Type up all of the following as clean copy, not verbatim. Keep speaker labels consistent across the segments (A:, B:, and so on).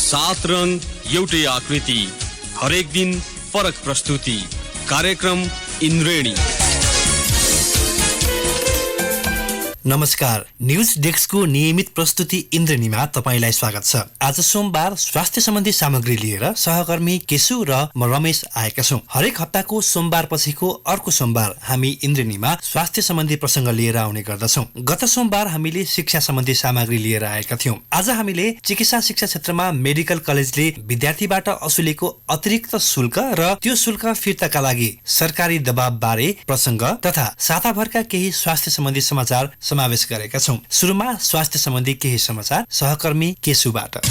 A: सात रङ एउटै आकृति, हरेक दिन फरक प्रस्तुति। कार्यक्रम इन्द्रेणी।
B: नमस्कार, न्यूज डेस्कको नियमित प्रस्तुति इन्द्रेणीमा तपाईलाई स्वागत छ। आज सोमबार स्वास्थ्य सम्बन्धी सामग्री लिएर सहकर्मी केशु र म रमेश आएका छौं। हरेक हप्ताको सोमबार पछिको अर्को सोमबार हामी इन्द्रेणीमा स्वास्थ्य सम्बन्धी प्रसंग लिएर आउने गर्दछौं। गत सोमबार हामीले शिक्षा सम्बन्धी सामग्री लिएर आएका थियौं। आज हामीले चिकित्सा शिक्षा क्षेत्रमा मेडिकल कलेजले विद्यार्थीबाट असुलेको अतिरिक्त शुल्क र त्यो शुल्क फिर्ताका लागि सरकारी दबाव बारे प्रसंग तथा साताभरका केही स्वास्थ्य सम्बन्धी समाचार समावेश गरेका छौं। सुरुमा स्वास्थ्य सम्बन्धी केही समाचार सहकर्मी केशुबाट।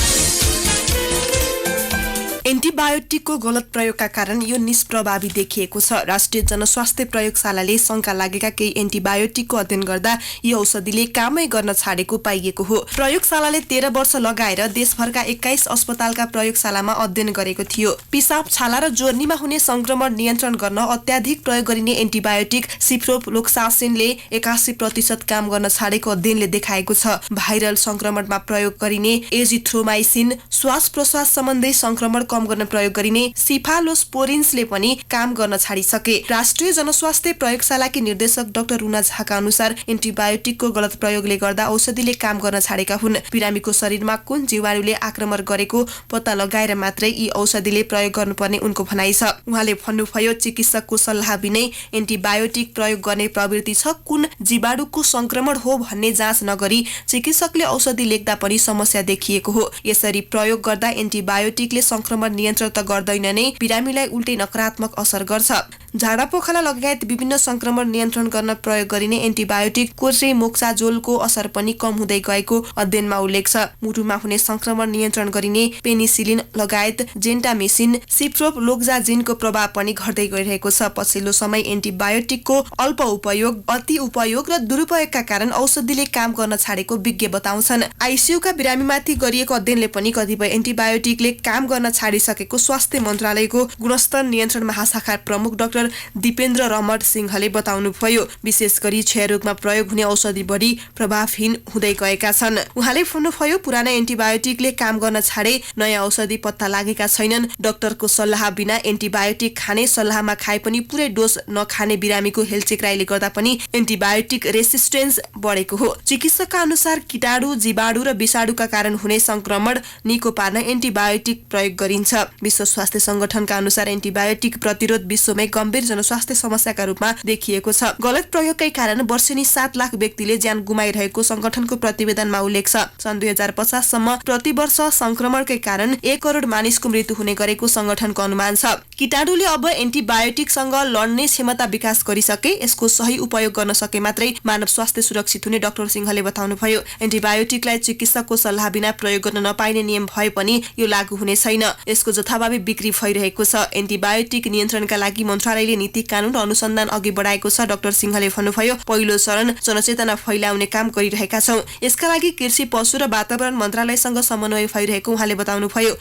C: एन्टिबायोटिकको गलत प्रयोगका कारण यो निष्प्रभावी देखिएको छ। राष्ट्रिय जनस्वास्थ्य प्रयोगशालाले शंका लागेका केही एन्टिबायोटिकको अध्ययन गर्दा यो औषधिले कामै गर्न छाडेको पाइएको हो। प्रयोगशालाले 13 वर्ष लगाएर देशभरका 21 अस्पतालका प्रयोगशालामा अध्ययन गरेको थियो। पिसाब, छाला र जोर्नीमा हुने संक्रमण नियन्त्रण गर्न अत्याधिक प्रयोग गरिने एन्टिबायोटिक सिप्रोफ्लोक्सासिनले 81% काम गर्न छाडेको अध्ययनले देखाएको छ। भाइरल संक्रमणमा प्रयोग गरिने एजिथ्रोमाइसिन, श्वास प्रश्वास सम्बन्धी संक्रमण कम गर्न प्रयोग गरिने सिफालोस्पोरिन्सले पनि काम गर्न छाडिसके। राष्ट्रिय जनस्वास्थ्य प्रयोगशालाकी निर्देशक डाक्टर रुना झाका अनुसार एन्टिबायोटिकको गलत प्रयोगले गर्दा औषधिले काम गर्न छाडेका हुन्। बिरामीको शरीरमा कुन जीवाणुले आक्रमण गरेको पत्ता लगाएर मात्रै यी औषधिले प्रयोग गर्नुपर्ने उनको भनाइ छ। उहाँले भन्नुभयो, चिकित्सकको सल्लाह बिनै एन्टिबायोटिक प्रयोग गर्ने प्रवृत्ति छ। कुन जीवाणुको संक्रमण हो भन्ने जाँच नगरी चिकित्सकले औषधि लेख्दा पनि समस्या देखिएको हो। यसरी प्रयोग गर्दा एन्टिबायोटिकले संक्रमण नियन्त्रण त गर्दैन नै, बिरामीलाई उल्टै नकारात्मक असर गर्छ। झाडा पोखरा लगायत विभिन्न संक्रमण नियन्त्रण गर्न प्रयोग गरिने एन्टिबायोटिक कोर्सेमोक्साजोलको असर पनि कम हुँदै गएको अध्ययनमा उल्लेख छ। मुटुमा हुने संक्रमण नियन्त्रण गरिने पेनिसिलिन लगायत जेन्टामिसिन, सिप्रोफ्लोक्साजिनको प्रभाव पनि घट्दै गइरहेको छ। पछिल्लो समय एन्टिबायोटिकको अल्प उपयोग, अति उपयोग र दुरुपयोगका कारण औषधिले काम गर्न छाडेको विज्ञ बताउँछन्। आइसियुका बिरामीमाथि गरिएको अध्ययनले पनि कतिपय एन्टिबायोटिकले काम गर्न छाडिसकेको स्वास्थ्य मन्त्रालयको गुणस्तर नियन्त्रण महाशाखा प्रमुख डाक्टर दिपेन्द्र रमण सिंहले बताउनुभयो। विशेष गरी क्षयरोगमा प्रयोग हुने औषधि बढी प्रभावहीन हुँदै गएका छन्। उहाँले भन्नुभयो, पुराना एन्टिबायोटिकले काम गर्न छाडे, नयाँ औषधि पत्ता लागेका छैनन्। डाक्टरको सल्लाह बिना एन्टिबायोटिक खाने, सल्लाहमा खाए पनि पुरै डोज नखाने बिरामीको हेलचेक्राइले गर्दा पनि एन्टिबायोटिक रेसिस्टेन्स बढेको हो। चिकित्सकका अनुसार कीटाणु, जीवाणु र विषाणुका कारण हुने संक्रमण निको पार्न एन्टिबायोटिक प्रयोग गरिन्छ। विश्व स्वास्थ्य संगठनका अनुसार एन्टिबायोटिक प्रतिरोध विश्वमै गम्भीर जनस्वास्थ्य समस्याका रूपमा देखिएको छ। गलत प्रयोगकै कारण वर्षेनी 7 लाख व्यक्तिले ज्यान गुमाइरहेको संगठनको प्रतिवेदनमा उल्लेख छ। सन् 2050 सम्म प्रति वर्ष संक्रमणकै कारण 1 करोड मानिसको मृत्यु हुने गरेको संगठनको अनुमान छ। कीटाणुले अब एन्टिबायोटिकसँग लड्ने क्षमता विकास गरिसके, यसको सही उपयोग गर्न सके मात्रै मानव स्वास्थ्य सुरक्षित हुने डाक्टर सिंहले बताउनुभयो। एन्टिबायोटिकलाई चिकित्सकको सल्लाह बिना प्रयोग गर्न नपाइने नियम भए पनि यो लागू हुने छैन। यसको जथाभावी बिक्री भइरहेको छ। एन्टिबायोटिक नियन्त्रणका लागि मन्त्रालयले नीति, कानून र अनुसन्धान अघि बढाएको छ। डाक्टर सिंहले भन्नुभयो, पहिलो चरण जनचेतना फैलाउने काम गरिरहेका छौं। यसका लागि कृषि, पशु र वातावरण मन्त्रालयसँग समन्वय भइरहेको उहाँले बताउनुभयो।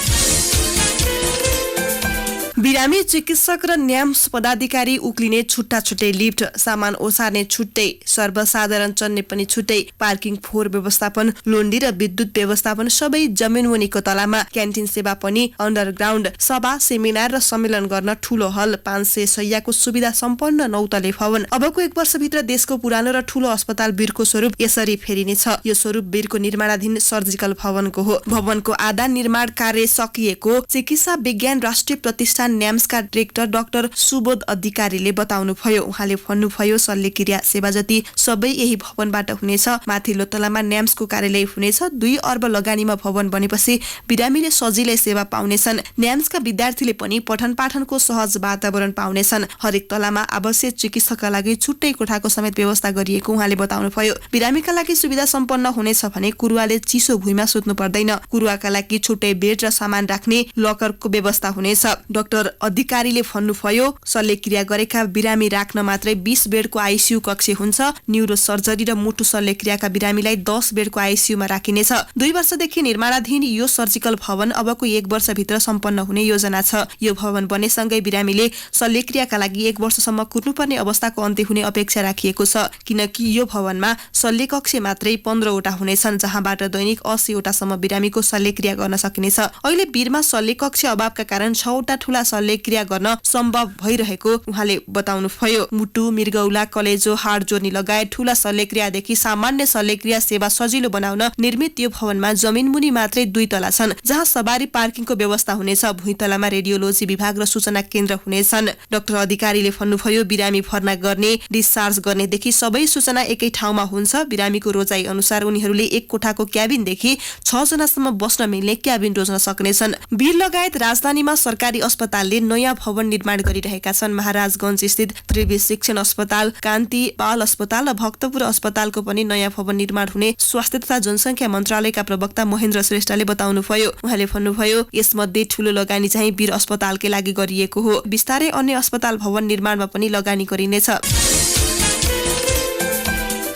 C: बिरामी, चिकित्सक र न्याम्स पदाधिकारी उक्लिने छुट्टा छुट्टै लिफ्ट, सामान ओसार्ने छुट्टै, सर्वसाधारण चढ्ने पनि छुट्टै, पार्किङ फोहोर व्यवस्थापन, लोन्डी र विद्युत व्यवस्थापन सबै जमिन मुनिको तलामा, क्यान्टिन सेवा पनि अन्डरग्राउन्ड, सभा, सेमिनार र सम्मेलन गर्न ठूलो हल, 500 शय्याको सुविधा सम्पन्न 9 तले भवन। अबको 1 वर्षभित्र देशको पुरानो र ठूलो अस्पताल वीरको स्वरूप यसरी फेरिनेछ। यो स्वरूप वीरको निर्माणाधीन सर्जिकल भवनको हो। भवनको आधा निर्माण कार्य सकिएको चिकित्सा विज्ञान राष्ट्रिय प्रतिष्ठान न्याम्सका डाइरेक्टर डाक्टर सुबोध अधिकारीले बताउनुभयो। उहाँले भन्नुभयो, शल्यक्रिया सेवा जति सबै यही भवनबाट हुनेछ। माथिल्लो तलामा न्याम्सको कार्यालय हुनेछ। 2 अर्ब लगानीमा भवन बनेपछि बिरामीले सजिलै सेवा पाउनेछन्। न्याम्सका विद्यार्थीले पनि पठन पाठनको सहज वातावरण पाउनेछन्। हरेक तलामा आवश्यक चिकित्साका लागि छुट्टै कोठाको समेत व्यवस्था गरिएको उहाँले बताउनुभयो। बिरामीका लागि सुविधा सम्पन्न हुनेछ भने कुरुवाले चिसो भुइँमा सुत्नु पर्दैन। कुरुवाका लागि छुट्टै बेड र सामान राख्ने लकरको व्यवस्था हुनेछ। डाक्टर डाक्टर अधिकारीले भन्नुभयो शल्यक्रिया गरेका बिरामी राख्न मात्रै 20 बेडको आइसियु कक्ष हुन्छ। न्युरो सर्जरी र मुटु शल्यक्रियाका बिरामीलाई 10 बेडको आइसियुमा राखिनेछ। 2 वर्षदेखि निर्माणाधीन यो सर्जिकल भवन अबको 1 वर्षभित्र सम्पन्न हुने योजना छ। यो भवन बनेसँगै बिरामीले शल्यक्रियाका लागि 1 वर्षसम्म कुर्नुपर्ने अवस्थाको अन्त्य हुने अपेक्षा राखिएको छ, किनकि यो भवनमा शल्यकक्ष मात्रै 15 वटा हुनेछन्, जहाँबाट दैनिक 80 वटासम्म बिरामीको शल्यक्रिया गर्न सकिनेछ। अहिले वीरमा शल्यकक्ष अभावका कारण 6 वटा ठूला शल्यक्रिया गर्न सम्भव भइरहेको उहाँले बताउनुभयो। मुटु, मृगौला, कलेजो, हाड जोड्ने लगायत ठूला शल्यक्रियादेखि सामान्य शल्यक्रिया सेवा सजिलो बनाउन निर्मित यो भवनमा जमिन मुनि मात्रै 2 तला छन्, जहाँ सवारी पार्किङको व्यवस्था हुनेछ। भुइँतलामा रेडियोलोजी विभाग र सूचना केन्द्र हुनेछन्। डाक्टर अधिकारीले भन्नुभयो बिरामी भर्ना गर्ने, डिस्चार्ज गर्नेदेखि सबै सूचना एकै ठाउँमा हुन्छ। बिरामीको रोजाइ अनुसार उनीहरूले 1 कोठाको क्याबिनदेखि 6 जनासम्म बस्न मिल्ने क्याबिन रोज्न सक्नेछन्। वीर लगायत राजधानीमा सरकारी अस्पतालले नयाँ भवन निर्माण गरिरहेका छन्। महाराजगञ्ज स्थित त्रिवी शिक्षण अस्पताल, कान्ति बाल अस्पताल र भक्तपुर अस्पतालको पनि नयाँ भवन निर्माण हुने स्वास्थ्य तथा जनसङ्ख्या मन्त्रालयका प्रवक्ता महेन्द्र श्रेष्ठले बताउनुभयो। उहाँले भन्नुभयो यसमध्ये ठूलो लगानी चाहिँ वीर अस्पतालकै लागि गरिएको हो। बिस्तारै अन्य अस्पताल भवन निर्माणमा पनि लगानी गरिनेछ।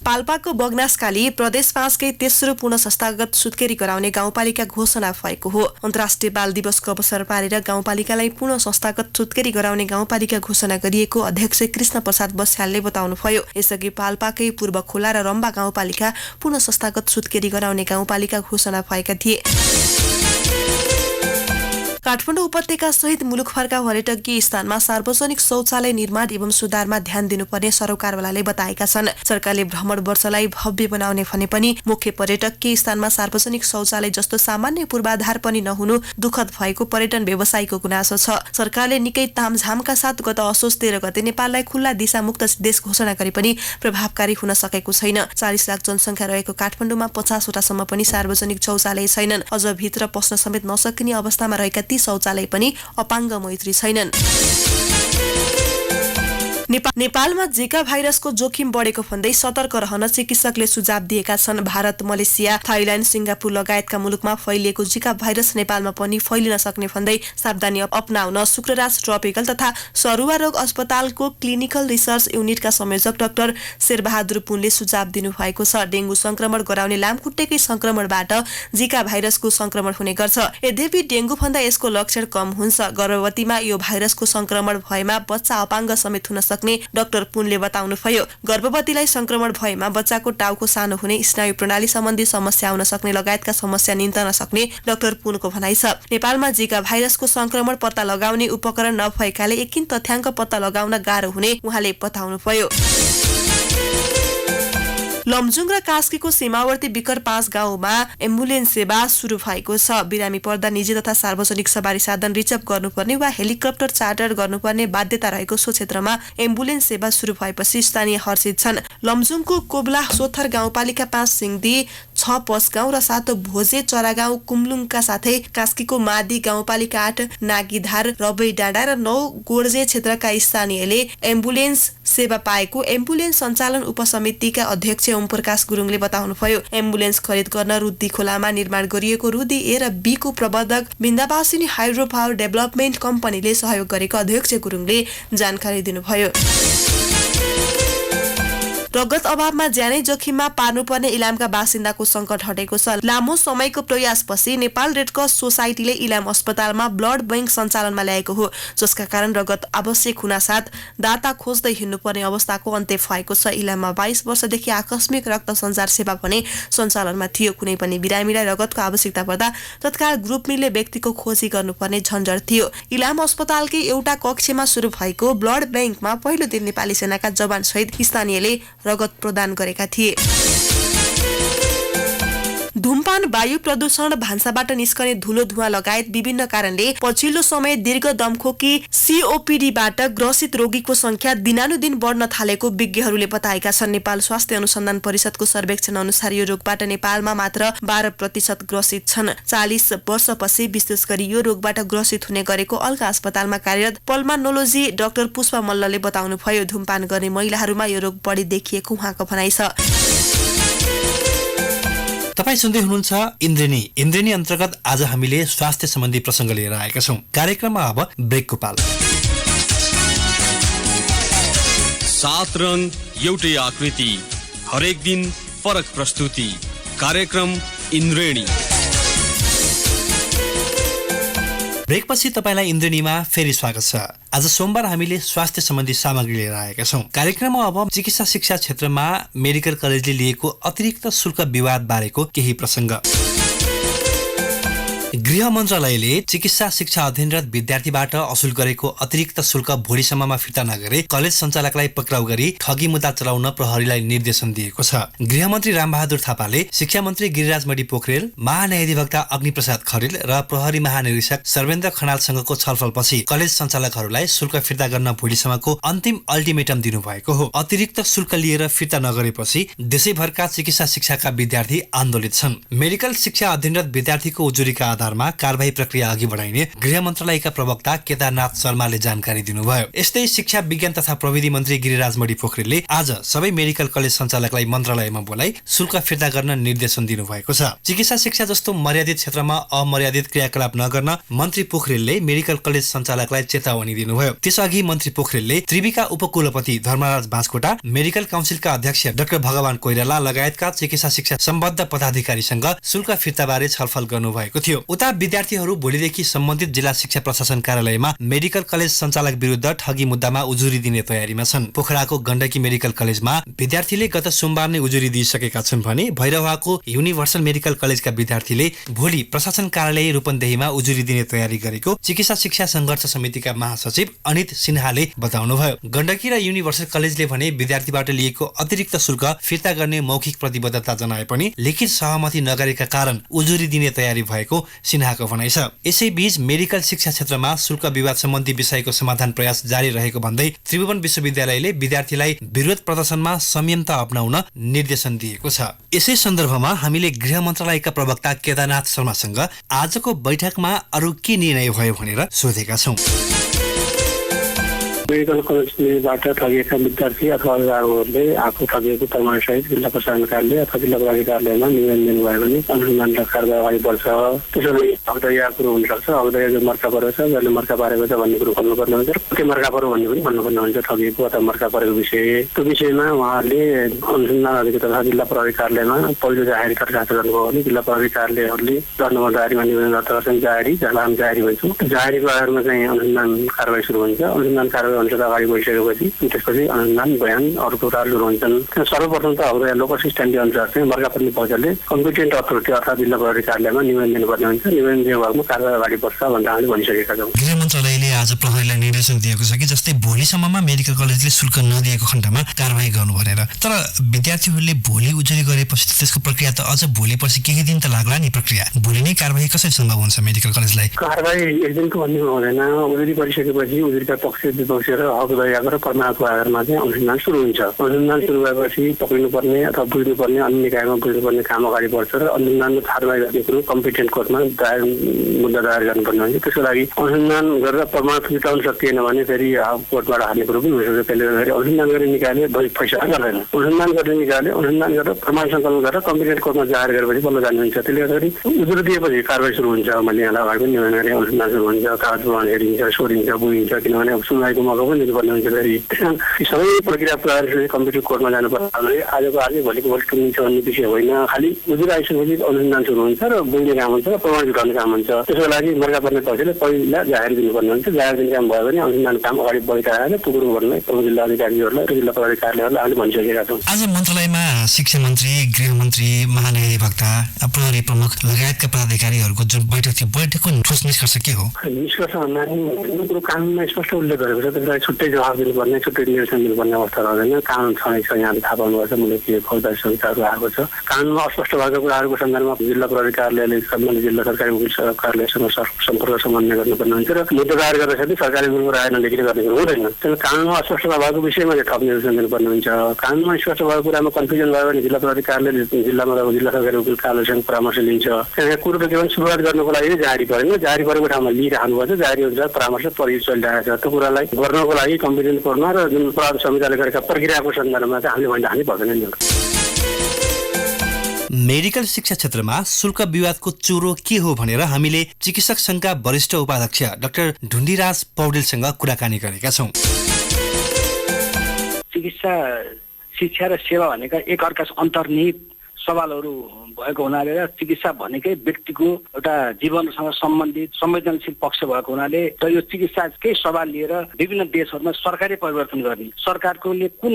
C: पाल्पाको बगनासकाली प्रदेश 5 कै तेस्रो पुनः संस्थागत सुत्केरी गराउने गाउँपालिका घोषणा भएको हो। अन्तर्राष्ट्रिय बाल दिवसको अवसर पारेर गाउँपालिकालाई पुनः संस्थागत सुत्केरी गराउने गाउँपालिका घोषणा गरिएको अध्यक्ष कृष्ण प्रसाद बस्यालले बताउनुभयो। यसअघि पाल्पाकै पूर्व खोला र रम्बा गाउँपालिका पुनः संस्थागत सुत्केरी गराउने गाउँपालिका घोषणा भएका थिए। काठमाडौँ उपत्यका सहित मुलुकभरका पर्यटकीय स्थानमा सार्वजनिक शौचालय निर्माण एवं सुधारमा ध्यान दिनुपर्ने सरकारवालाले बताएका छन्। सरकारले भ्रमण वर्षलाई भव्य बनाउने भने पनि मुख्य पर्यटकीय स्थानमा सार्वजनिक शौचालय जस्तो सामान्य पूर्वाधार पनि नहुनु दुःखद भएको पर्यटन व्यवसायीको गुनासो छ। सरकारले निकै तामझामका साथ गत असोज 13 गते नेपाललाई खुल्ला दिशामुक्त देश घोषणा गरे पनि प्रभावकारी हुन सकेको छैन। 40 लाख जनसङ्ख्या रहेको काठमाडौँमा 50 वटासम्म पनि सार्वजनिक शौचालय छैनन्। अझ भित्र पस्न समेत नसकिने अवस्थामा रहेका ती शौचालय पनि अपाङ्ग मैत्री छैनन्। नेपालमा जिका भाइरसको जोखिम बढेको भन्दै सतर्क रहन चिकित्सकले सुझाव दिएका छन्। भारत, मलेसिया, थाइल्याण्ड, सिङ्गापुर लगायतका मुलुकमा फैलिएको जिका भाइरस नेपालमा पनि फैलिन सक्ने भन्दै सावधानी अपनाउन शुक्रराज ट्रपिकल तथा सरुवा रोग अस्पतालको क्लिनिकल रिसर्च युनिटका संयोजक डाक्टर शेरबहादुर पुनले सुझाव दिनुभएको छ। डेङ्गु संक्रमण गराउने लामखुट्टेकै संक्रमणबाट जिका भाइरसको संक्रमण हुने गर्छ। यद्यपि डेङ्गु भन्दा यसको लक्षण कम हुन्छ। गर्भवतीमा यो भाइरसको संक्रमण भएमा बच्चा अपाङ्ग समेत हुन सक्ने डाक्टर पुनले बताउनुभयो। गर्भवतीलाई संक्रमण भएमा बच्चाको टाउको सानो हुने, स्नायु प्रणाली सम्बन्धी समस्या आउन सक्ने लगायतका समस्या निम्तन सक्ने डाक्टर पुनको भनाइ छ। नेपालमा जिका भाइरसको संक्रमण पत्ता लगाउने उपकरण नभएकाले एकिन तथ्याङ्क पत्ता लगाउन गाह्रो हुने उहाँले बताउनुभयो। लमजुङ र कास्कीको सीमावर्ती बिकर 5 गाउँमा एम्बुलेन्स सेवा सुरु भएको छ। बिरामी पर्दा निजी तथा सार्वजनिक सवारी साधन रिजर्भ गर्नुपर्ने वा हेलिकप्टर चार्टर गर्नुपर्ने बाध्यता रहेको सो क्षेत्रमा एम्बुलेन्स सेवा सुरु भएपछि स्थानीय हर्षित छन्। लमजुङको कोब्ला सोथर गाउँपालिका 5 सिङदी 6 पसगाउँ र 7 भोजे चरागाउँ कुम्लुङका साथै कास्कीको मादी गाउँपालिका 8 नागीधार, रबै डाँडा र 9 गोर्जे क्षेत्रका स्थानीयले एम्बुलेन्स सेवा पाएको एम्बुलेन्स सञ्चालन उपसमितिका अध्यक्ष ओम प्रकाश गुरुङले बताउनुभयो। एम्बुलेन्स खरिद गर्न रुद्दी खोलामा निर्माण गरिएको रुद्दी ए र बी को प्रबन्धक बिन्दावासिनी हाइड्रो पावर डेभलपमेन्ट कम्पनीले सहयोग गरेको अध्यक्ष गुरुङले जानकारी दिनुभयो। रगत अभावमा ज्यानै जोखिममा पार्नुपर्ने इलामका बासिन्दाको संकट हटेको छ। लामो समयको प्रयासपछि नेपाल रेडक्रस सोसाइटीले इलाम अस्पतालमा ब्लड बैंक सञ्चालनमा ल्याएको हो, जसका कारण रगत आवश्यक हुनासाथ दाता खोज्दै हिँड्नुपर्ने अवस्थाको अन्त्य भएको छ। इलाममा 22 वर्षदेखि आकस्मिक रक्त सञ्चार सेवा भने सञ्चालनमा थियो। कुनै पनि बिरामीलाई रगतको आवश्यकता पर्दा तत्काल ग्रुप मिलले व्यक्तिको खोजी गर्नुपर्ने झन्झट थियो। इलाम अस्पतालकै एउटा कक्षमा सुरु भएको ब्लड बैंकमा पहिलो दिन नेपाली सेनाका जवान सहित स्थानीयले रगत प्रदान गरेका थिए। धूमपान, वायु प्रदूषण, भान्साबाट निस्कने धुलो धुवा लगायत विभिन्न कारणले पछिल्लो समय दीर्घ दमखोकी सीओपीडीबाट ग्रसित रोगीको संख्या दिनानुदिन बढ्न थालेको विज्ञहरूले बताएका छन्। नेपाल स्वास्थ्य अनुसन्धान परिषदको सर्वेक्षण अनुसार यो रोगबाट नेपालमा मात्र 12% ग्रसित छन्। 40 वर्षपछि विशेष गरी यो रोगबाट ग्रसित हुने गरेको अल्का अस्पतालमा कार्यरत पल्मानोलोजी डाक्टर पुष्पा मल्लले बताउनुभयो। धूमपान गर्ने महिलाहरूमा यो रोग बढी देखिएको उहाँको भनाइ छ।
B: तपाईँ सुन्दै हुनुहुन्छ इन्द्रेणी अन्तर्गत आज हामीले स्वास्थ्य सम्बन्धी प्रसङ्ग लिएर आएका छौँ। कार्यक्रममा अब ब्रेकको पालो।
A: 7 रङ एउटै आकृति, हरेक दिन फरक प्रस्तुति। कार्यक्रम इन्द्रेणी।
B: ब्रेकपछि तपाईँलाई इन्द्रेणीमा फेरि स्वागत छ। आज सोमबार हामीले स्वास्थ्य सम्बन्धी सामग्री लिएर आएका छौँ। कार्यक्रममा अब चिकित्सा शिक्षा क्षेत्रमा मेडिकल कलेजले लिएको अतिरिक्त शुल्क विवाद बारेको केही प्रसङ्ग। गृह मन्त्रालयले चिकित्सा शिक्षा अध्ययनरत विद्यार्थीबाट असुल गरेको अतिरिक्त शुल्क भोलिसम्ममा फिर्ता नगरे कलेज सञ्चालकलाई पक्राउ गरी ठगी मुद्दा चलाउन प्रहरीलाई निर्देशन दिएको छ। गृहमन्त्री रामबहादुर थापाले शिक्षा मन्त्री गिरिराज मणि पोखरेल, महान्यायाधिवक्ता अग्निप्रसाद खरेल र प्रहरी महानिरीक्षक सर्वेन्द्र खनालसँगको छलफलपछि कलेज सञ्चालकहरूलाई शुल्क फिर्ता गर्न भोलिसम्मको अन्तिम अल्टिमेटम दिनुभएको हो। अतिरिक्त शुल्क लिएर फिर्ता नगरेपछि देशैभरका चिकित्सा शिक्षाका विद्यार्थी आन्दोलित छन्। मेडिकल शिक्षा अध्ययनरत विद्यार्थीको उजुरीका आधारमा कारबाही प्रक्रिया अघि बढाइने गृह मन्त्रालयका प्रवक्ता केदारनाथ शर्माले जानकारी दिनुभयो। यस्तै शिक्षा विज्ञान तथा प्रविधि मन्त्री गिरिराज मणि पोखरेलले आज सबै मेडिकल कलेज सञ्चालकलाई मन्त्रालयमा बोलाई शुल्क फिर्ता गर्न निर्देशन दिनुभएको छ। चिकित्सा शिक्षा जस्तो मर्यादित क्षेत्रमा अमर्यादित क्रियाकलाप नगर्न मन्त्री पोखरेलले मेडिकल कलेज सञ्चालकलाई चेतावनी दिनुभयो। त्यसअघि मन्त्री पोखरेलले त्रिविका उपकुलपति धर्मराज बाँसकोटा, मेडिकल काउन्सिलका अध्यक्ष डाक्टर भगवान कोइराला लगायतका चिकित्सा शिक्षा सम्बद्ध पदाधिकारीसँग शुल्क फिर्ताबारे छलफल गर्नुभएको थियो। उता विद्यार्थीहरू भोलिदेखि सम्बन्धित जिल्ला शिक्षा प्रशासन कार्यालयमा मेडिकल कलेज सञ्चालक विरुद्ध ठगी मुद्दामा उजुरी दिने तयारीमा छन्। पोखराको गण्डकी मेडिकल कलेजमा विद्यार्थीले गत सोमबार नै उजुरी दिइसकेका छन् भने भैरवाको युनिभर्सल मेडिकल कलेजका विद्यार्थीले भोलि प्रशासन कार्यालय रूपन्देहीमा उजुरी दिने तयारी गरेको चिकित्सा शिक्षा संघर्ष समितिका महासचिव अनित सिन्हाले बताउनुभयो। गण्डकी र युनिभर्सल कलेजले भने विद्यार्थीबाट लिएको अतिरिक्त शुल्क फिर्ता गर्ने मौखिक प्रतिबद्धता जनाए पनि लिखित सहमति नगरेका कारण उजुरी दिने तयारी भएको सिन्हाको भनाइ छ। यसैबीच मेडिकल शिक्षा क्षेत्रमा शुल्क विवाद सम्बन्धी विषयको समाधान प्रयास जारी रहेको भन्दै त्रिभुवन विश्वविद्यालयले विद्यार्थीलाई विरोध प्रदर्शनमा संयमता अपनाउन निर्देशन दिएको छ। यसै सन्दर्भमा हामीले गृह मन्त्रालयका प्रवक्ता केदारनाथ शर्मासँग आजको बैठकमा अरू के निर्णय भयो भनेर सोधेका छौँ।
D: मेडिकल कलेजबाट ठगिएका विद्यार्थी अथवा अभिभावकहरूले आफू ठगिएको प्रमाणसहित जिल्ला प्रशासन कार्यालय अथवा जिल्ला प्रहरी कार्यालयमा निवेदन दिनुभयो भने अनुसन्धान कारबाही अगाडि बढ्छ। त्यसैले अवधया कुरो हुनसक्छ। अवधया जो मर्का परेको छ, जसले मर्का पारेको छ भन्ने कुरो भन्नुपर्ने हुन्छ। के मर्का पऱ्यो भन्ने पनि भन्नुपर्ने हुन्छ। ठगिएको अथवा मर्का परेको विषय, त्यो विषयमा उहाँहरूले अनुसन्धान अधिकारी तथा जिल्ला प्रहरी कार्यालयमा पहिलो जाहेरी दरखास्त गर्नुभयो भने जिल्ला प्रहरी कार्यालयहरूले 10 नम्बर जाहेरीमा निवेदन दर्ता गर्छन्। जाहेरी जसलाई हामी जाहेरी भन्छौँ। जाहेरीको आधारमा चाहिँ अनुसन्धान कारबाही सुरु हुन्छ। अनुसन्धान कारबाही अनुसार अगाडि बढिसकेपछि त्यसपछि अनुसन्धान बयान अरू कुराहरू सुरु हुन्छन्। सर्वप्रथम त अब लोकल सिस्टमले अनुसार चाहिँ मर्का पर्ने पक्षले कम्पिटेन्ट अथोरिटी अर्थात् जिल्ला प्रहरी कार्यालयमा निवेदन दिनुपर्ने हुन्छ। निवेदन दिएको भएमा कारबाही अगाडि बढ्छ भनेर हामीले भनिसकेका छौँ।
B: गृह मन्त्रालयले आज प्रहरीलाई निर्देशन दिएको छ कि जस्तै भोलिसम्ममा मेडिकल कलेजले शुल्क नदिएको खण्डमा कारबाही गर्नु भनेर। तर विद्यार्थीहरूले भोलि उजुरी गरेपछि त्यसको प्रक्रिया त अझ भोलि पछि केही दिन त लाग्ला नि प्रक्रिया। भोलि नै कारबाही कसरी सम्भव हुन्छ मेडिकल कलेजलाई?
D: कारबाही एक दिनको भन्ने हुँदैन। उजुरी गरिसकेपछि उजुरीका पक्ष विपक्ष र हकदयाको र प्रमाणको आधारमा चाहिँ अनुसन्धान सुरु हुन्छ। अनुसन्धान सुरु भएपछि पक्रिनुपर्ने अथवा बुझ्नुपर्ने अन्य निकायमा बुझ्नुपर्ने काम अगाडि बढ्छ र अनुसन्धान कारबाही गर्ने कुरो कम्पिटेन्ट कोर्टमा मुद्दा दायर गर्नुपर्ने हुन्छ। त्यसको लागि अनुसन्धान गरेर प्रमाण जुटाउन सकिएन भने फेरि कोर्टबाट हाल्ने कुरो पनि हुनसक्छ। त्यसले गर्दाखेरि अनुसन्धान गर्ने निकायले फैसला गर्दैन। अनुसन्धान गर्ने निकायले अनुसन्धान गरेर प्रमाण सङ्कलन गरेर कम्पिटेन्ट कोर्टमा जाहेर गरेपछि बल्ल जाने हुन्छ। त्यसले गर्दाखेरि उजुरी दिएपछि कारबाही सुरु हुन्छ। मैले यहाँलाई अगाडि पनि निवेदन गरेँ। अनुसन्धान सुरु हुन्छ, कागज प्रमाण हेरिन्छ, सोधिन्छ, बुझिन्छ। किनभने सुनवाईको मौका पनि दिनुपर्ने हुन्छ। फेरि सबै प्रक्रिया प्रकारले कम्पिटेन्ट कोर्टमा जानुपर्छ। आजको आज भोलिको भोलि टुङ्गिन्छ भन्ने विषय होइन। खालि उजुरी आइसकेपछि अनुसन्धान सुरु हुन्छ र बुझ्ने काम हुन्छ र प्रमाण जुटाउने काम हुन्छ। त्यसको लागि मर्का पर्ने पक्षले पहिला जाहेर दिनुपर्ने हुन्छ। जाहेर दिने काम भयो भने अनुसन्धान काम अगाडि बढिरहेको त्यो कुरो गर्नलाई प्रमुख जिल्ला अधिकारीहरूलाई र जिल्ला प्रहरी कार्यालयहरूलाई हामीले भनिसकेका छौँ।
B: आज मन्त्रालयमा शिक्षा मन्त्री, गृहमन्त्री, महान्यायाधिवक्ता, प्रहरी प्रमुख लगायतका पदाधिकारीहरूको जुन बैठक थियो, बैठकको ठोस निष्कर्ष के हो?
D: निष्कर्ष भन्दाखेरि कुरो कानुनमा स्पष्ट उल्लेख गरेको छ। त्यसलाई छुट्टै जवाब दिनुपर्ने, छुट्टै निर्देशन दिनुपर्ने अवस्था रहँदैन। कानुन छँदैछ, यहाँले थाहा पाउनुपर्छ। मैले के फौजदारी संहिताहरू आएको छ। कानुनमा अस्पष्ट भएको कुराहरूको सन्दर्भमा जिल्ला प्रहरी कार्यालयले सम्बन्धित जिल्ला सरकारी वकिल कार्यालयसँग सम्पर्क समन्वय गर्नुपर्ने हुन्छ र मुद्दा दायर गर्दाखेरि सरकारी वकिलको राय नलिकन गर्ने कुरो हुँदैन। त्यसले कानुनमा अस्पष्ट भएको विषयमा चाहिँ थप निर्देशन दिनुपर्ने हुन्छ। कानुनमा स्पष्ट भएको कुरामा कन्फ्युजन भयो भने जिल्ला प्रहरी कार्यालयले जिल्लामा रहेको जिल्ला सरकारी वकिल कार्यालयसँग परामर्श लिन्छ। त्यहाँ कुरो त केवल सुरुवात गर्नको लागि जारी परेन। जारी परेको ठाउँमा लिइराख्नुपर्छ। जारी अनुसार परामर्श चलिरहेको छ। त्यो कुरालाई गर्नको लागि कम्पिटेन्ट कोर्टमा र जुन अपराध संहिताले गरेका प्रक्रियाको सन्दर्भमा चाहिँ हामीले भनिराख्नै पर्दैन नि।
B: मेडिकल शिक्षा क्षेत्रमा शुल्क विवादको चुरो के हो भनेर हामीले चिकित्सक संघका वरिष्ठ उपाध्यक्ष डाक्टर ढुण्डीराज पौडेलसँग कुराकानी गरेका छौं।
E: चिकित्सा शिक्षा र सेवा भनेका एक अर्का अन्तर्निहित सवालहरू भएको हुनाले र चिकित्सा भनेकै व्यक्तिको एउटा जीवनसँग सम्बन्धित संवेदनशील पक्ष भएको हुनाले र यो चिकित्साकै सवाल लिएर विभिन्न देशहरूमा सरकारी परिवर्तन गर्ने सरकारकोले कुन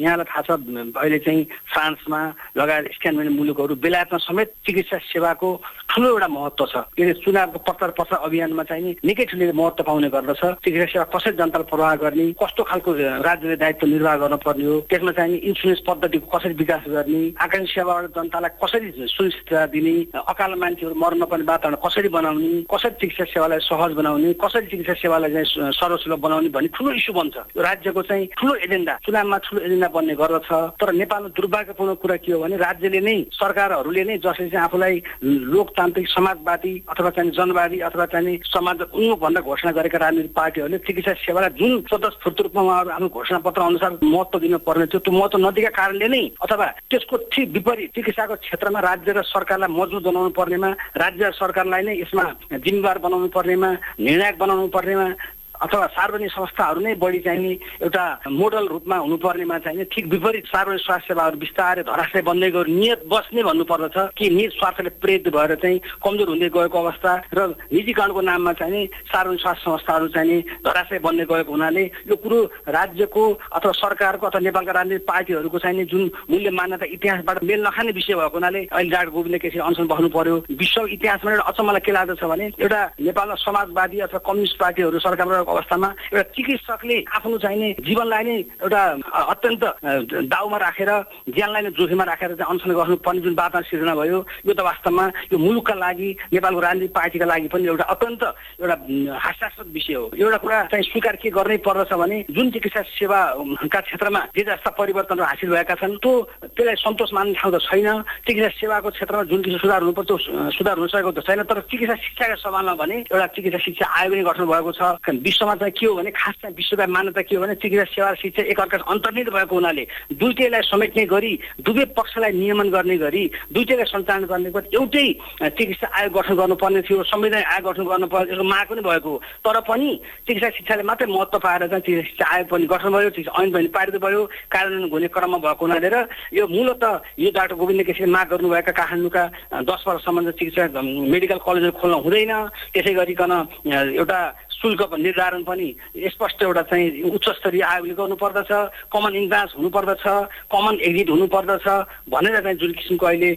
E: यहाँलाई थाहा छ अहिले चाहिँ फ्रान्समा लगायत स्क्यान्डिनेभियन मुलुकहरू बेलायतमा समेत चिकित्सा सेवाको ठुलो एउटा महत्त्व छ। यसले चुनावको प्रचार प्रसार अभियानमा चाहिँ निकै ठुलो महत्त्व पाउने गर्दछ। चिकित्सा सेवा कसरी जनतालाई प्रवाह गर्ने, कस्तो खालको राज्यले दायित्व निर्वाह गर्न पर्ने हो, त्यसमा चाहिँ इन्सुरेन्स पद्धतिको कसरी विकास गर्ने, आकांक्षी सेवाबाट जनतालाई कसरी सुरक्षितता दिने, अकाल मान्छेहरू मर्न नपर्ने वातावरण कसरी बनाउने, कसरी चिकित्सा सेवालाई सहज बनाउने, कसरी चिकित्सा सेवालाई चाहिँ सर्वसुलभ बनाउने भन्ने ठुलो इस्यु बन्छ। यो राज्यको चाहिँ ठुलो एजेन्डा, चुनावमा ठुलो एजेन्डा बन्ने गर्दछ। तर नेपालमा दुर्भाग्यपूर्ण कुरा के हो भने राज्यले नै सरकारहरूले नै जसले चाहिँ आफूलाई लोकतान्त्रिक समाजवादी अथवा चाहिँ जनवादी अथवा चाहिँ समाज उन्मुख भनेर घोषणा गरेका राजनीतिक पार्टीहरूले चिकित्सा सेवालाई जुन स्वतस्फूर्त रूपमा उहाँहरू आफ्नो घोषणापत्र अनुसार महत्त्व दिनु पर्ने थियो त्यो महत्त्व नदिएका कारणले नै अथवा त्यसको ठीक विपरीत चिकित्साको क्षेत्रमा राज्य र सरकारलाई मजबुत बनाउनु पर्नेमा, राज्य सरकारलाई नै यसमा जिम्मेवार बनाउनु पर्नेमा, निर्णायक बनाउनु पर्नेमा अथवा सार्वजनिक संस्थाहरू नै बढी चाहिने एउटा मोडल रूपमा हुनुपर्नेमा चाहिने ठीक विपरीत सार्वजनिक स्वास्थ्य सेवाहरू बिस्तारै धराशय बन्दै गयो। नियत बस्ने भन्नुपर्दछ कि निज स्वार्थले प्रेरित भएर चाहिँ कमजोर हुँदै गएको अवस्था र निजीकरणको नाममा चाहिने सार्वजनिक स्वास्थ्य संस्थाहरू चाहिने धराशय बन्दै गएको हुनाले यो कुरो राज्यको अथवा सरकारको अथवा नेपालका राजनीतिक पार्टीहरूको चाहिने जुन मूल्य मान्यता इतिहासबाट मेल नखाने विषय भएको हुनाले अहिले डाक्टर गोविन्द केसी अनसन बस्नु पर्यो। विश्व इतिहासमा एउटा अचम्मलाई के लाग्दछ भने एउटा नेपालमा समाजवादी अथवा कम्युनिस्ट पार्टीहरू सरकारमा अवस्थामा एउटा चिकित्सकले आफ्नो चाहिने जीवनलाई नै एउटा अत्यन्त दाउमा राखेर ज्यानलाई नै जोखिममा राखेर चाहिँ अनसन गर्नुपर्ने जुन वातावरण सिर्जना भयो यो त वास्तवमा यो मुलुकका लागि नेपालको राजनीतिक पार्टीका लागि पनि एउटा अत्यन्त एउटा हास्यास्पद विषय हो। एउटा कुरा चाहिँ स्वीकार के गर्नै पर्दछ भने जुन चिकित्सा सेवाका क्षेत्रमा जे जस्ता परिवर्तनहरू हासिल भएका छन् त्यसलाई सन्तोष मान्ने ठाउँ त छैन। चिकित्सा सेवाको क्षेत्रमा जुन किसिम सुधार हुनुपर्छ सुधार हुन सकेको त छैन। तर चिकित्सा शिक्षाका सवालमा भने एउटा चिकित्सा शिक्षा आयोग नै गठन भएको छ। विश्वमा चाहिँ के हो भने खास चाहिँ विश्वव्यापी मान्यता के हो भने चिकित्सा सेवा र शिक्षा एक अर्का अन्तर्निहित भएको हुनाले दुईटैलाई समेट्ने गरी दुवै पक्षलाई नियमन गर्ने गरी दुईटैलाई सञ्चालन गर्ने गरी एउटै चिकित्सा आयोग गठन गर्नुपर्ने थियो, संवैधानिक आयोग गठन गर्नुपर्ने यसको माग पनि भएको। तर पनि चिकित्सा शिक्षाले मात्रै महत्त्व पाएर चाहिँ चिकित्सा शिक्षा आयोग पनि गठन भयो, चिकित्सा ऐन पनि पारित भयो, कार्यान्वयन हुने क्रममा भएको हुनाले र यो मूलत यो डाक्टर गोविन्द केसीले माग गर्नुभएका काठमाडौँका 10 वर्षसम्म चिकित्सा मेडिकल कलेजहरू खोल्न हुँदैन। त्यसै गरिकन एउटा शुल्क निर्धारण पनि स्पष्ट एउटा चाहिँ उच्च स्तरीय आयोगले गर्नुपर्दछ, कमन इन्ट्रान्स हुनुपर्दछ, कमन एक्जिट हुनुपर्दछ भनेर चाहिँ जुन किसिमको अहिले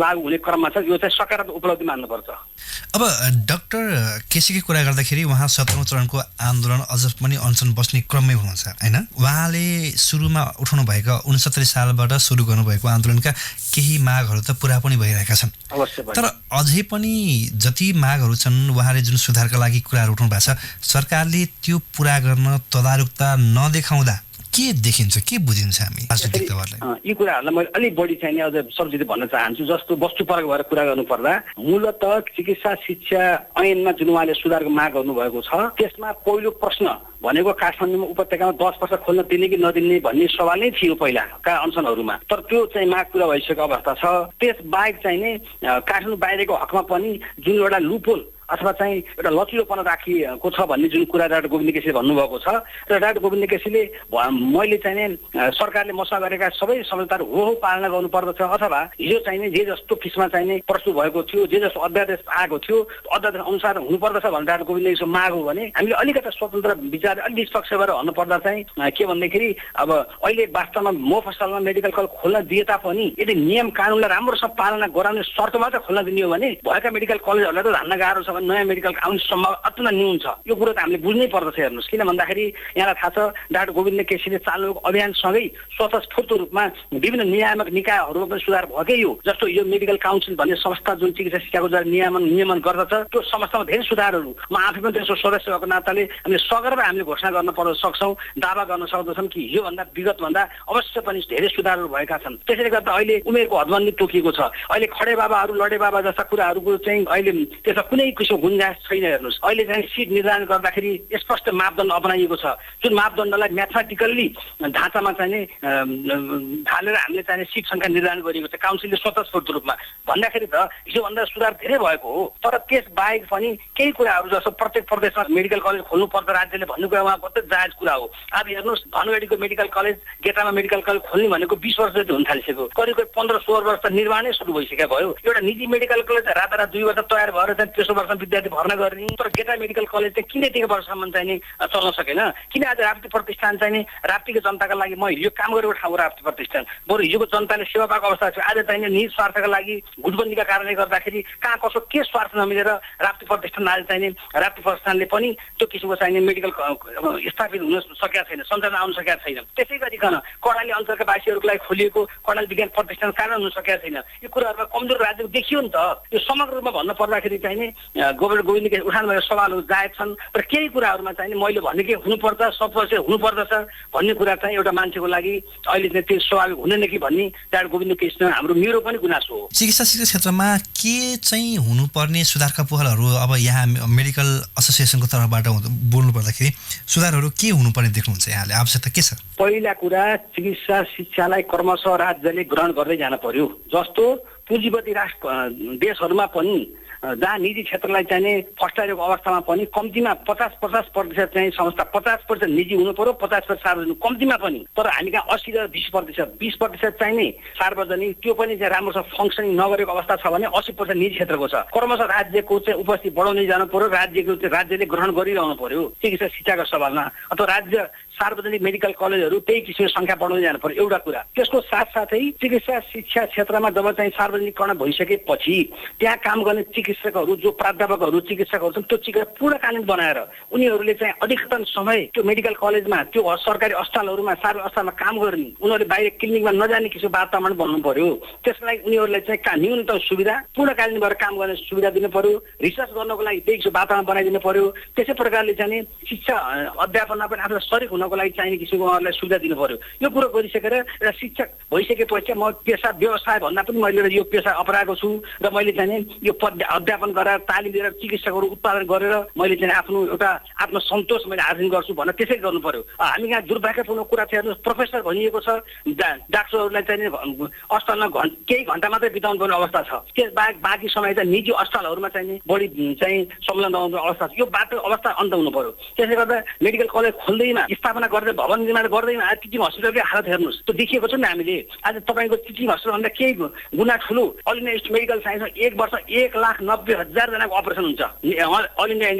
E: लागू हुने क्रममा छ यो चाहिँ सकारात्मक उपलब्धि मान्नुपर्छ।
B: अब डाक्टर केसीको कुरा गर्दाखेरि उहाँ 17औं चरणको आन्दोलन अझ पनि अनसन बस्ने क्रममै हुनुहुन्छ हैन? उहाँले सुरुमा उठाउनु भएको 69 सालबाट सुरु गर्नुभएको आन्दोलनका केही मागहरू त पुरा पनि भइरहेका छन्। तर अझै पनि जति मागहरू छन् उहाँले जुन सुधारका लागि कुराहरू उठाउनु भएको छ सरकारले त्यो पुरा गर्न तदारुकता नदेखाउँदा के देखिन्छ, के बुझिन्छ हामी राजनीतिक तवरले?
E: यी कुराहरूलाई मैले अलिक बढी चाहिँ अझ सब्सिडी भन्न चाहन्छु। जस्तो वस्तुपरक भएर कुरा गर्नु पर्दा मूलत चिकित्सा शिक्षा ऐनमा जुन उहाँले सुधारको माग गर्नुभएको छ त्यसमा पहिलो प्रश्न भनेको काठमाडौँ उपत्यकामा 10 वर्ष खोल्न दिने कि नदिने भन्ने सवाल नै थियो पहिलाका अनसनहरूमा। तर त्यो चाहिँ माग पुरा भइसकेको अवस्था छ। त्यस बाहेक चाहिँ नै काठमाडौँ बाहिरको हकमा पनि जुन एउटा लुपोल अथवा चाहिँ एउटा लचिलोपन राखिएको छ भन्ने जुन कुरा डाक्टर गोविन्द केसीले भन्नुभएको छ र डाक्टर गोविन्द केसीले मैले चाहिँ सरकारले मसँग गरेका सबै सम्झौताहरू हो पालना गर्नुपर्दछ अथवा हिजो चाहिँ जे जस्तो किसिममा चाहिँ प्रस्तुत भएको थियो, जे जस्तो अध्यादेश आएको थियो अध्यादेश अनुसार हुनुपर्दछ भनेर डाक्टर गोविन्द केसीको माग हो भने हामीले अलिकति स्वतन्त्र विचार अलि निष्पक्ष भएर भन्नुपर्दा चाहिँ के भन्दाखेरि अब अहिले वास्तवमा मोफसलमा मेडिकल कलेज खोल्न दिए तापनि यदि नियम कानुनलाई राम्रोसँग पालना गराउने शर्तमा चाहिँ खोल्न दिने हो भने भएका मेडिकल कलेजहरूलाई त धान्न गाह्रो छ। नयाँ मेडिकल आउने सम्भावना अत्यन्त न्यून छ। यो कुरो त हामीले बुझ्नै पर्दछ। हेर्नुहोस् किन भन्दाखेरि यहाँलाई थाहा छ डाक्टर गोविन्द केसीले चाल्नुको अभियानसँगै स्वतस्फूर्त रूपमा विभिन्न नियामक निकायहरूमा पनि सुधार भएकै हो। जस्तो यो मेडिकल काउन्सिल भन्ने संस्था जुन चिकित्सा शिक्षाको द्वारा नियमन गर्दछ त्यो संस्थामा धेरै सुधारहरू म आफै पनि त्यसको सदस्य भएको नाताले हामीले सगर्व हामीले घोषणा गर्न पर्न सक्छौँ, दावा गर्न सक्दछौँ कि योभन्दा विगतभन्दा अवश्य पनि धेरै सुधारहरू भएका छन्। त्यसैले गर्दा अहिले उमेरको हदबन्दी तोकिएको छ। अहिले खडे बाबाहरू लडे बाबा जस्ता कुराहरूको चाहिँ अहिले त्यसमा कुनै किसिमको गुन्जाइस छैन। हेर्नुहोस्, अहिले चाहिँ सिट निर्धारण गर्दाखेरि स्पष्ट मापदण्ड अपनाइएको छ, जुन मापदण्डलाई म्याथमेटिकल्ली ढाँचामा चाहिँ ढालेर हामीले चाहिँ सिट सङ्ख्या निर्धारण गरिएको छ काउन्सिलले स्वतस्फूर्त रूपमा। भन्दाखेरि त हिजोभन्दा सुधार धेरै भएको हो, तर त्यस बाहेक पनि केही कुराहरू जस्तो प्रत्येक प्रदेशमा मेडिकल कलेज खोल्नुपर्छ राज्यले भन्ने कुरा उहाँको त जायज कुरा हो। अब हेर्नुहोस्, धनगढीको मेडिकल कलेज, गेटामा मेडिकल कलेज खोल्ने भनेको 20 वर्ष जति हुन थालिसक्यो, करिब 15-16 वर्ष त निर्माणै सुरु भइसकेको भयो। एउटा निजी मेडिकल कलेज रातारात 2 वर्ष तयार भएर चाहिँ तेस्रो वर्षमा विद्यार्थी भर्ना गर्ने, तर गेटा मेडिकल कलेज चाहिँ किन यतिको वर्षसम्म चाहिँ चल्न सकेन? किन आज राप्ती प्रतिष्ठान चाहिँ राप्तीको जनताका लागि म हिजो काम गरेको ठाउँ राप्ती प्रतिष्ठान, बरु हिजोको जनताले सेवा पाएको अवस्था छ, आज चाहिँ निज स्वार्थका लागि गुटबन्दीका कारणले गर्दाखेरि कहाँ कसो के स्वार्थ नमिलेर राप्ती प्रतिष्ठान आज चाहिँ राप्ती प्रतिष्ठानले पनि त्यो किसिमको चाहिँ मेडिकल स्थापित हुन सकेका छैन, सञ्चालन आउन सकेका छैन। त्यसै गरिकन कर्णाली अञ्चलका वासीहरूको लागि खोलिएको कर्णाली विज्ञान प्रतिष्ठान कारण हुन सकेका छैन। यो कुराहरूमा कमजोर राज्य देखियो नि त। यो समग्र रूपमा भन्नु पर्दाखेरि चाहिँ गोविन्दले उठान भएका सवालहरू जायज छन्, तर केही कुराहरूमा चाहिँ मैले भने के हुनुपर्छ, सबैले हुनुपर्दछ भन्ने कुरा चाहिँ एउटा मान्छेको लागि अहिले चाहिँ त्यो स्वाभाविक हुँदैन कि भन्ने डाक्टर गोविन्द कृष्ण हाम्रो मेरो पनि गुनासो हो।
B: चिकित्सा क्षेत्रमा के चाहिँ हुनुपर्ने सुधारका पहलहरू अब यहाँ मेडिकल एसोसिएसनको तर्फबाट बोल्नु पर्दाखेरि सुधारहरू के हुनुपर्ने देख्नुहुन्छ यहाँले? आवश्यकता के छ?
E: पहिला कुरा चिकित्सा शिक्षालाई क्रमशः राज्यले ग्रहण गर्दै जान पर्यो। जस्तो पुँजीपति राष्ट्र देशहरूमा पनि जहाँ निजी क्षेत्रलाई चाहिने फस्टाइरहेको अवस्थामा पनि कम्तीमा 50% चाहिँ संस्था 50% निजी हुनु पर्यो, 50% सार्वजनिक कम्तीमा पनि। तर हामी कहाँ 80 र 20% चाहिने सार्वजनिक, त्यो पनि चाहिँ राम्रोसँग फङ्सनिङ नगरेको अवस्था छ भने 80% निजी क्षेत्रको छ। क्रमशः राज्यको चाहिँ उपस्थिति बढाउँदै जानु पर्यो, राज्यले ग्रहण गरिरहनु पर्यो चिकित्सा शिक्षाको सवालमा, अथवा राज्य सार्वजनिक मेडिकल कलेजहरू त्यही किसिमको सङ्ख्या बढाउँदै जानु पर्यो, एउटा कुरा। त्यसको साथसाथै चिकित्सा शिक्षा क्षेत्रमा जब चाहिँ सार्वजनिकरण भइसकेपछि त्यहाँ काम गर्ने चिकित्सकहरू, जो प्राध्यापकहरू चिकित्सकहरू छन्, त्यो चिकित्सा पूर्णकालीन बनाएर उनीहरूले चाहिँ अधिकतम समय त्यो मेडिकल कलेजमा, त्यो सरकारी अस्पतालहरूमा, सार्वजनिक अस्पतालमा काम गर्ने, उनीहरूले बाहिर क्लिनिकमा नजाने किसिमको वातावरण बन्नु पर्यो। त्यसलाई उनीहरूलाई चाहिँ न्यूनतम सुविधा पूर्णकालीन भएर काम गर्ने सुविधा दिनु पर्यो, रिसर्च गर्नको लागि त्यही वातावरण बनाइदिनु पर्यो। त्यसै प्रकारले चाहिँ शिक्षा अध्यापनमा पनि आफ्नो शरीर हुनको लागि चाहिने किसिमको उहाँहरूलाई सुविधा दिनु पर्यो। यो कुरो गरिसकेर एउटा शिक्षक भइसकेपछि म पेसा व्यवसाय भन्दा पनि मैले यो पेसा अपनाएको छु र मैले चाहिँ यो अध्यापन गरेर तालिम दिएर चिकित्सकहरू उत्पादन गरेर मैले चाहिँ आफ्नो एउटा आत्मसन्तोष मैले आर्जन गर्छु भनेर त्यसै गर्नु पर्यो। हामी यहाँ दुर्भाग्यपूर्ण कुरा चाहिँ हेर्नुहोस्, प्रोफेसर भनिएको छ, डाक्टरहरूलाई चाहिँ अस्पतालमा केही घन्टा मात्रै बिताउनु पर्ने अवस्था छ, त्यस बाहेक बाँकी समय चाहिँ निजी अस्पतालहरूमा चाहिँ बढी चाहिँ संलग्न आउने अवस्था छ। यो बाटो अवस्था अन्त हुनु पर्यो। त्यसले गर्दा मेडिकल कलेज खोल्दैमा, स्थापना गर्दै, भवन निर्माण गर्दैमा आज टिचिङ हस्पिटलकै हालत हेर्नुहोस्, त्यो देखिएको छ नि हामीले। आज तपाईँको टिचिङ हस्पिटलभन्दा केही गुना ठुलो अल इन्डिया मेडिकल साइन्समा 1 वर्ष 1,90,000 जनाको अपरेसन हुन्छ। अल इन्डिया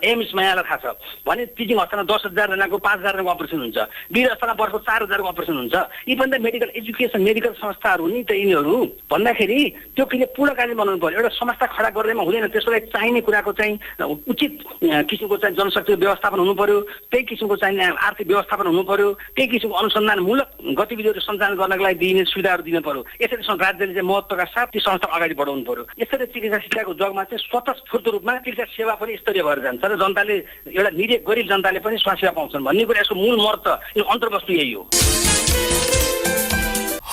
E: एम्समा यहाँलाई थाहा छ भने टिचिङ हस्पिटलमा 10,000 जनाको 5,000 जनाको अपरेसन हुन्छ, वीर अस्पतालमा वर्षको 4,000 को अपरेसन हुन्छ। यी पनि त मेडिकल एजुकेसन मेडिकल संस्थाहरू नि त यिनीहरू भन्दाखेरि त्यो किन पूर्णकालीन बनाउनु पर्यो। एउटा संस्था खडा गर्दैमा हुँदैन, त्यसको लागि चाहिने कुराको चाहिँ उचित किसिमको चाहिँ जनशक्तिको व्यवस्थापन हुनु पर्यो, त्यही किसिमको चाहिँ आर्थिक व्यवस्थापन हुनु पर्यो, त्यही किसिमको अनुसन्धानमूलक गतिविधिहरू सञ्चालन गर्नको लागि दिइने सुविधाहरू दिनु पर्यो। यसरी राज्यले चाहिँ महत्त्वका साथ ती संस्था अगाडि बढाउनु पर्यो। यसरी चिकित्सा शिक्षाको जगमा चाहिँ स्वतस्फूर्त रूपमा चिकित्सा सेवा पनि स्तरीय भएर जान्छ र जनताले, एउटा निरीह गरिब जनताले पनि स्वास्थ्य सेवा पाउँछन् भन्ने कुरा यसको मूल महत्त्व, यो अन्तर्वस्तु यही हो।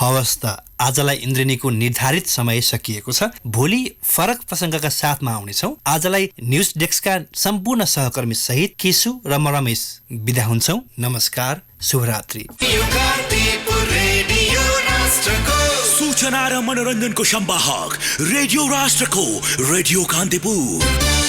B: हवस् त, आजलाई इन्द्रेणीको निर्धारित समय सकिएको छ। भोलि फरक प्रसङ्गका साथमा आउनेछौँ। आजलाई न्युज डेस्कका सम्पूर्ण सहकर्मी सहित केशु र म रमेश बिदा हुन्छौँ। नमस्कार, शुभरात्रि।
F: सूचना र मनोरञ्जनको संवाहक रेडियो राष्ट्रको रेडियो कान्तिपुर।